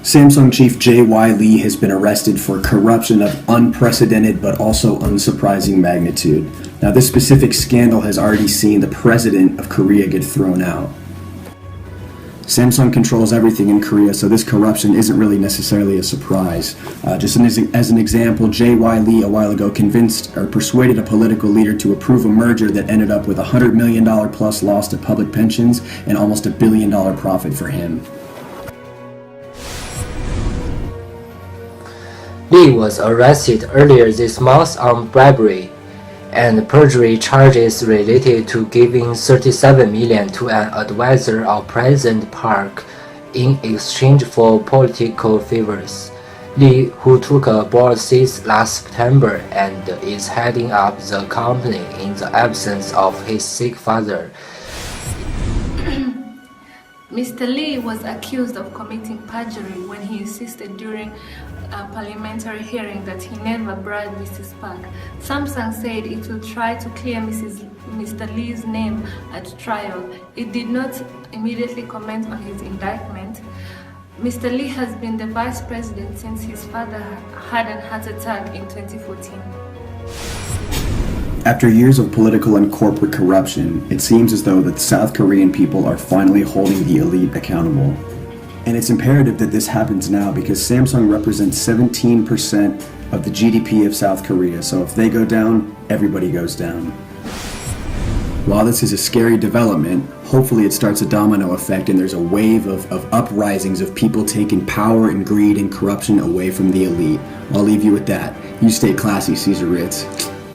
Samsung chief J.Y. Lee has been arrested for corruption of unprecedented but also unsurprising magnitude. Now, this specific scandal has already seen the president of Korea get thrown out. Samsung controls everything in Korea, so this corruption isn't really necessarily a surprise. Just as an example, J.Y. Lee a while ago convinced or persuaded a political leader to approve a merger that ended up with $100 million plus loss to public pensions and almost $1 billion profit for him. Lee was arrested earlier this month on bribery and perjury charges related to giving $37 million to an advisor of President Park in exchange for political favors. Lee, who took a board seat last September and is heading up the company in the absence of his sick father. Mr. Lee was accused of committing perjury when he insisted during a parliamentary hearing that he never bribed Mrs. Park. Samsung said it will try to clear Mr. Lee's name at trial. It did not immediately comment on his indictment. Mr. Lee has been the vice president since his father had an heart attack in 2014. After years of political and corporate corruption, it seems as though the South Korean people are finally holding the elite accountable. And it's imperative that this happens now because Samsung represents 17% of the GDP of South Korea, so if they go down, everybody goes down. While this is a scary development, hopefully it starts a domino effect and there's a wave of uprisings of people taking power and greed and corruption away from the elite. I'll leave you with that. You stay classy, Cesar Ritz.